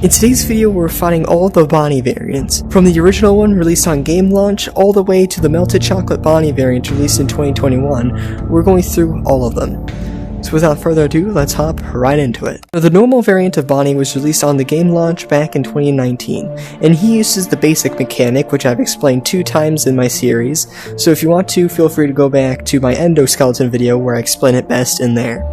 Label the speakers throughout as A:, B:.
A: In today's video, we're finding all the Bonnie variants, from the original one released on game launch all the way to the melted chocolate Bonnie variant released in 2021. We're going through all of them. So without further ado, let's hop right into it. So the normal variant of Bonnie was released on the game launch back in 2019, and he uses the basic mechanic, which I've explained 2 times in my series, so if you want to, feel free to go back to my endoskeleton video where I explain it best in there.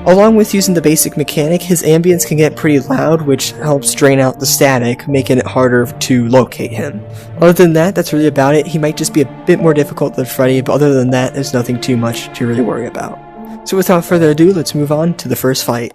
A: Along with using the basic mechanic, his ambience can get pretty loud, which helps drain out the static, making it harder to locate him. Other than that, that's really about it. He might just be a bit more difficult than Freddy, but other than that, there's nothing too much to really worry about. So without further ado, let's move on to the first fight.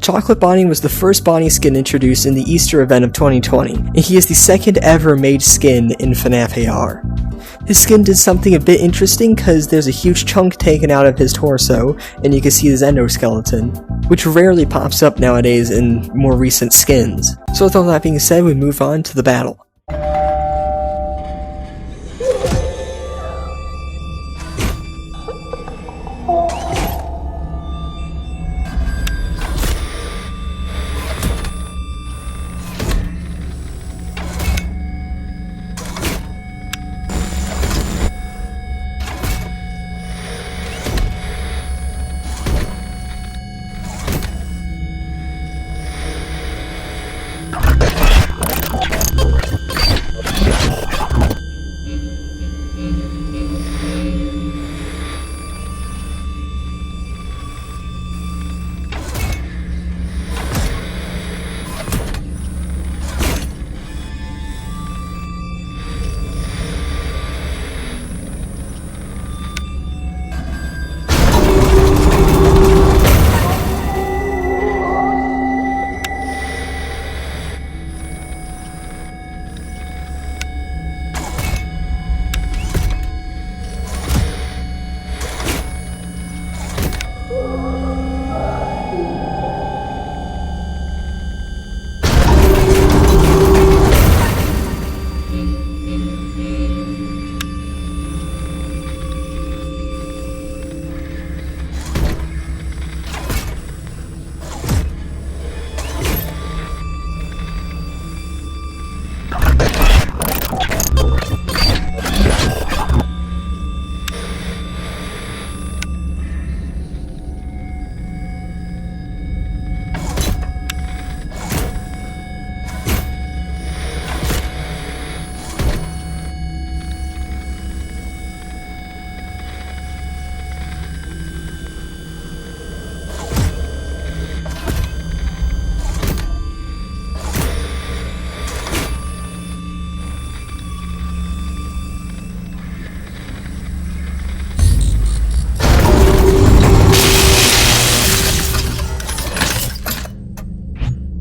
A: Chocolate Bonnie was the first Bonnie skin introduced in the Easter event of 2020, and he is the second ever made skin in Fnaf AR. His skin did something a bit interesting because there's a huge chunk taken out of his torso, and you can see his endoskeleton, which rarely pops up nowadays in more recent skins. So with all that being said, we move on to the battle.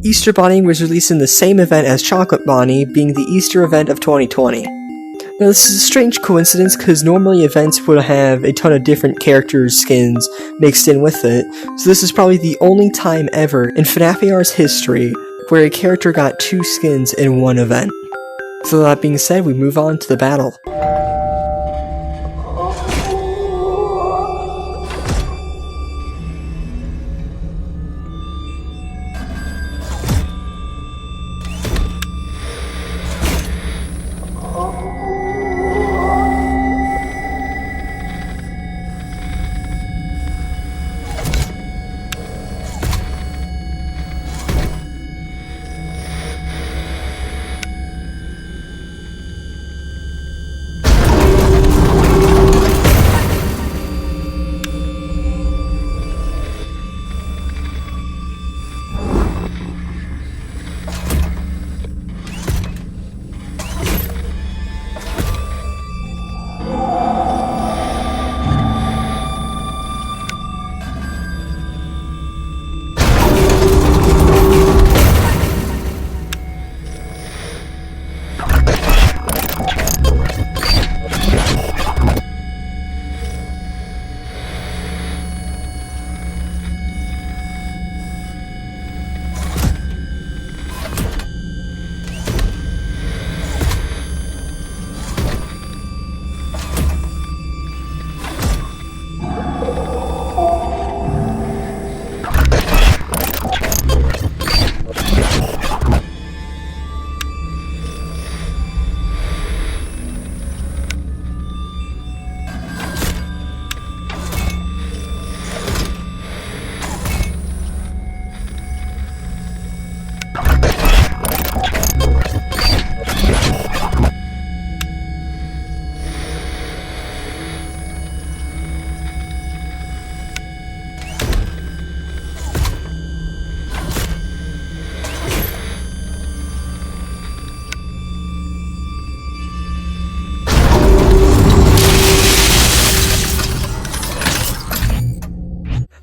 A: Easter Bonnie was released in the same event as Chocolate Bonnie, being the Easter event of 2020. Now this is a strange coincidence because normally events would have a ton of different characters' skins mixed in with it, so this is probably the only time ever in Fnaf AR's history where a character got 2 skins in one event. So that being said, we move on to the battle.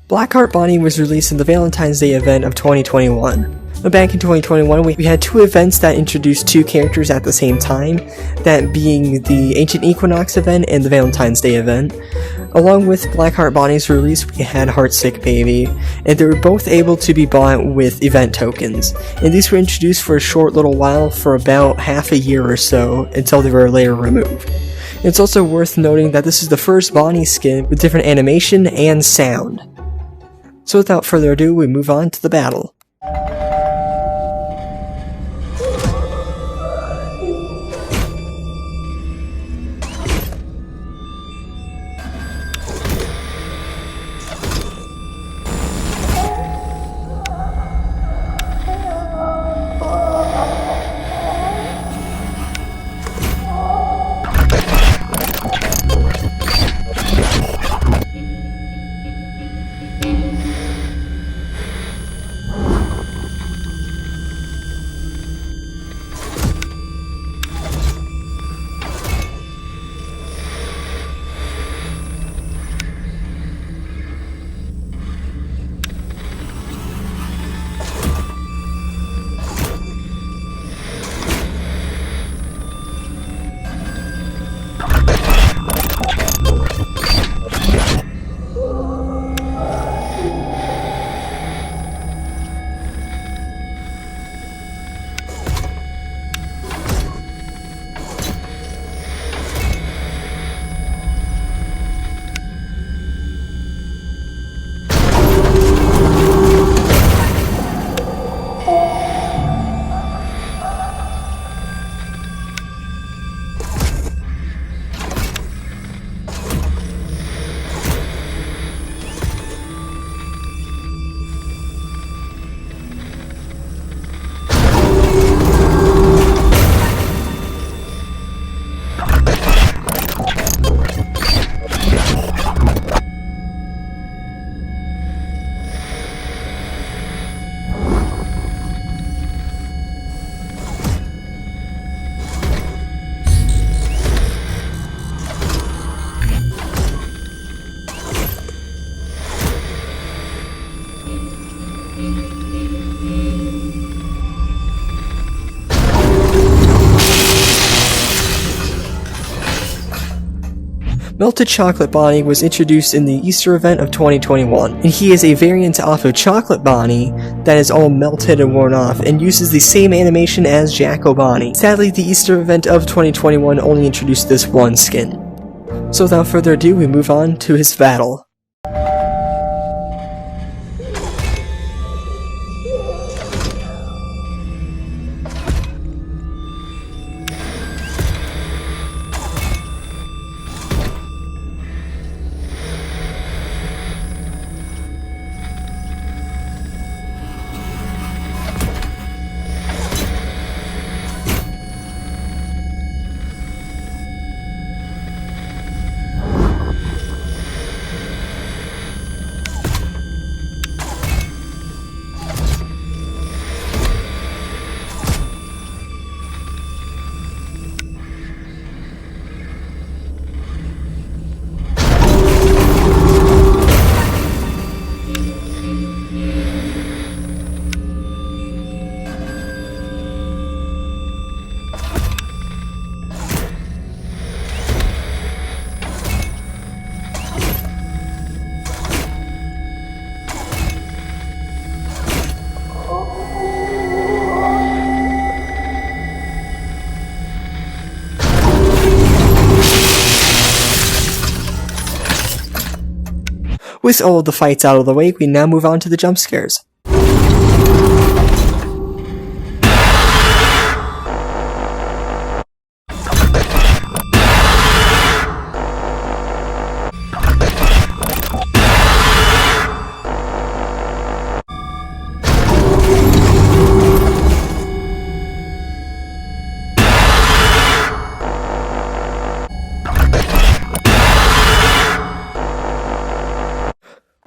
A: Blackheart Bonnie was released in the Valentine's Day event of 2021. Back in 2021, we had 2 events that introduced 2 characters at the same time, that being the Ancient Equinox event and the Valentine's Day event. Along with Blackheart Bonnie's release, we had Heartsick Baby, and they were both able to be bought with event tokens, and these were introduced for a short little while for about half a year or so, until they were later removed. It's also worth noting that this is the first Bonnie skin with different animation and sound. So without further ado, we move on to the battle. Melted Chocolate Bonnie was introduced in the Easter event of 2021, and he is a variant off of Chocolate Bonnie that is all melted and worn off, and uses the same animation as Jacko Bonnie. Sadly, the Easter event of 2021 only introduced this one skin. So without further ado, we move on to his battle. With all of the fights out of the way, we now move on to the jump scares.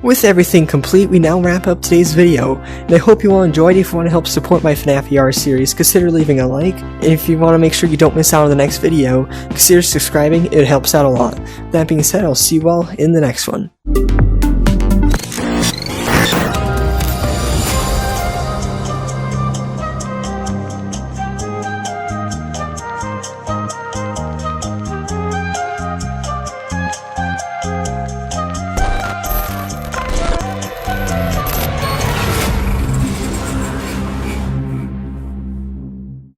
A: With everything complete, we now wrap up today's video, and I hope you all enjoyed. If you want to help support my Fnaf ER series, consider leaving a like, and if you want to make sure you don't miss out on the next video, consider subscribing. It helps out a lot. That being said, I'll see you all in the next one.